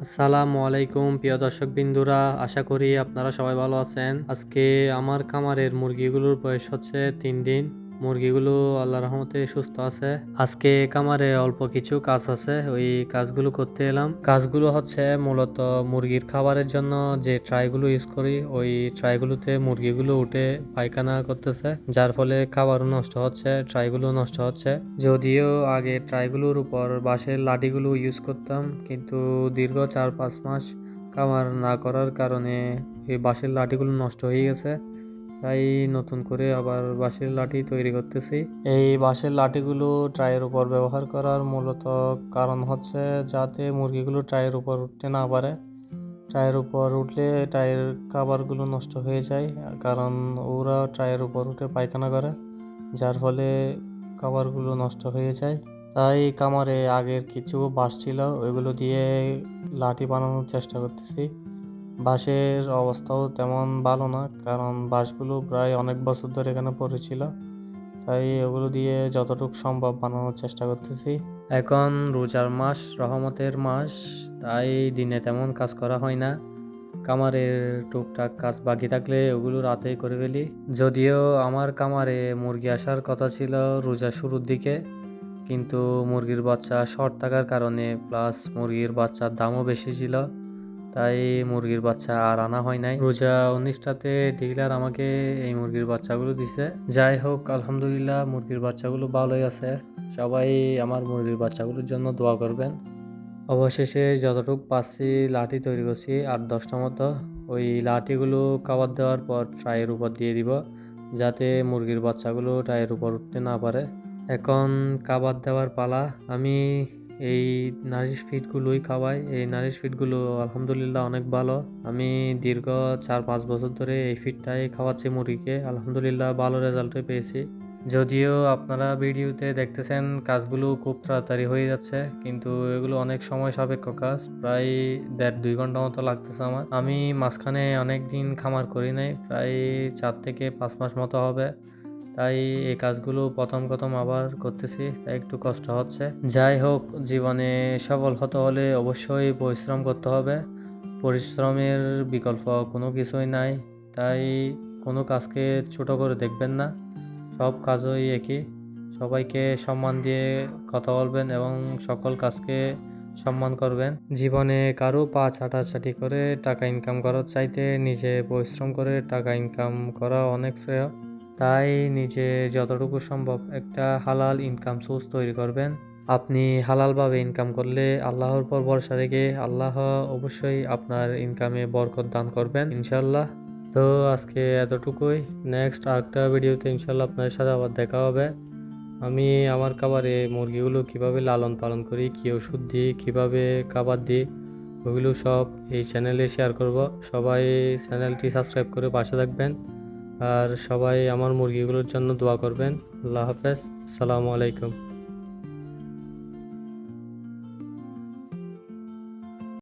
আসসালামু আলাইকুম প্রিয় দর্শক বিন্দুরা, আশা করি আপনারা সবাই ভালো আছেন। আজকে আমার খামারের মুরগিগুলোর বয়স হচ্ছে 3 দিন। মুরগিগুলো আল্লাহর রহমতে সুস্থ আছে। আজকে খামারে অল্প কিছু কাজ আছে, ওই কাজগুলো করতে এলাম। কাজগুলো হচ্ছে মূলত মুরগির খাবারের জন্য যে ট্রাইগুলো ইউজ করি, ওই ট্রাইগুলোতে মুরগিগুলো উঠে পায়খানা করতেছে, যার ফলে খাবারও নষ্ট হচ্ছে, ট্রাইগুলো নষ্ট হচ্ছে। যদিও আগে ট্রাইগুলোর উপর বাঁশের লাঠিগুলো ইউজ করতাম, কিন্তু দীর্ঘ 4-5 মাস খামার না করার কারণে এই বাঁশের লাঠিগুলো নষ্ট হয়ে গেছে। তাই নতুন করে আবার বাঁশের লাঠি তৈরি করতেছি। এই বাঁশের লাঠিগুলো ট্রাইয়ের উপর ব্যবহার করার মূলত কারণ হচ্ছে যাতে মুরগিগুলো ট্রাইয়ের উপর উঠতে না পারে। ট্রাইয়ের উপর উঠলে ট্রাইয়ের খাবারগুলো নষ্ট হয়ে যায়, কারণ ওরা ট্রাইয়ের উপর উঠে পায়খানা করে, যার ফলে খাবারগুলো নষ্ট হয়ে যায়। তাই খামারে আগের কিছু বাঁশ ছিল, ওইগুলো দিয়ে লাঠি বানানোর চেষ্টা করতেছি। বাঁশের অবস্থাও তেমন ভালো না, কারণ বাঁশগুলো প্রায় অনেক বছর ধরে এখানে পড়েছিল। তাই ওগুলো দিয়ে যতটুকু সম্ভব বানানোর চেষ্টা করতেছি। এখন রোজার মাস, রহমতের মাস, তাই দিনে তেমন কাজ করা হয় না। খামারের টুকটাক কাজ বাকি থাকলে ওগুলো রাতেই করে ফেলি। যদিও আমার খামারে মুরগি আসার কথা ছিল রোজার শুরুর দিকে, কিন্তু মুরগির বাচ্চা শর্ট থাকার কারণে প্লাস মুরগির বাচ্চার দামও বেশি ছিল, তাই মুরগির বাচ্চা আর আনা হয় নাই। রোজা 19টাতে ডিলার আমাকে এই মুরগির বাচ্চাগুলো দিছে। যাই হোক, আলহামদুলিল্লাহ মুরগির বাচ্চাগুলো ভালোই আছে। সবাই আমার মুরগির বাচ্চাগুলোর জন্য দোয়া করবেন। অবশেষে যতটুকু পাচ্ছি লাঠি তৈরি করছি 8-10টা মতো। ওই লাঠিগুলো খাবার দেওয়ার পর ট্রাইয়ের উপর দিয়ে দিব, যাতে মুরগির বাচ্চাগুলো ট্রাইয়ের উপর উঠতে না পারে। এখন খাবার দেওয়ার পালা। আমি এই নারিশ ফিডগুলোই খাওয়াই। এই নারিশ ফিডগুলো আলহামদুলিল্লাহ অনেক ভালো। আমি দীর্ঘ 4-5 বছর ধরে এই ফিডটাই খাওয়াচ্ছি মুরগিকে, আলহামদুলিল্লাহ ভালো রেজাল্টই পেয়েছি। যদিও আপনারা ভিডিওতে দেখতেছেন কাজগুলো খুব তাড়াতাড়ি হয়ে যাচ্ছে, কিন্তু এগুলো অনেক সময় সাপেক্ষ কাজ, প্রায় 1.5-2 ঘন্টা মতো লাগতেছে আমার। আমি মাঝখানে অনেক দিন খামার করি নাই, প্রায় 4 থেকে 5 মাস মতো হবে। তাই এই কাজগুলো প্রথম প্রথম আবার করতেছি, তাই একটু কষ্ট হচ্ছে। যাই হোক, জীবনে সফল হতে হলে অবশ্যই পরিশ্রম করতে হবে। পরিশ্রমের বিকল্প কোনো কিছুই নাই। তাই কোনো কাজকে ছোট করে দেখবেন না, সব কাজই একই। সবাইকে সম্মান দিয়ে কথা বলবেন এবং সকল কাজকে সম্মান করবেন। জীবনে কারো পা ছাটাছাটি করে টাকা ইনকাম করার চাইতে নিজে পরিশ্রম করে টাকা ইনকাম করা অনেক শ্রেয়। তাই নিজে যতটুকু সম্ভব একটা হালাল ইনকাম সোর্স তৈরি করবেন। আপনি হালালভাবে ইনকাম করলে আল্লাহর উপর ভরসা রেখে আল্লাহ অবশ্যই আপনার ইনকামে বরকত দান করবেন ইনশাল্লাহ। তো আজকে এতটুকুই। নেক্সট আরেকটা ভিডিওতে ইনশাল্লাহ আপনার সাথে আবার দেখা হবে। আমি আমার খাবারে মুরগিগুলো কিভাবে লালন পালন করি, কী ওষুধ দিই, কীভাবে খাবার দিই, ওগুলো সব এই চ্যানেলে শেয়ার করব। সবাই চ্যানেলটি সাবস্ক্রাইব করে পাশে থাকবেন, আর সবাই আমার মুরগিগুলোর জন্য দোয়া করবেন। আল্লাহ হাফেজ, আসসালামু আলাইকুম।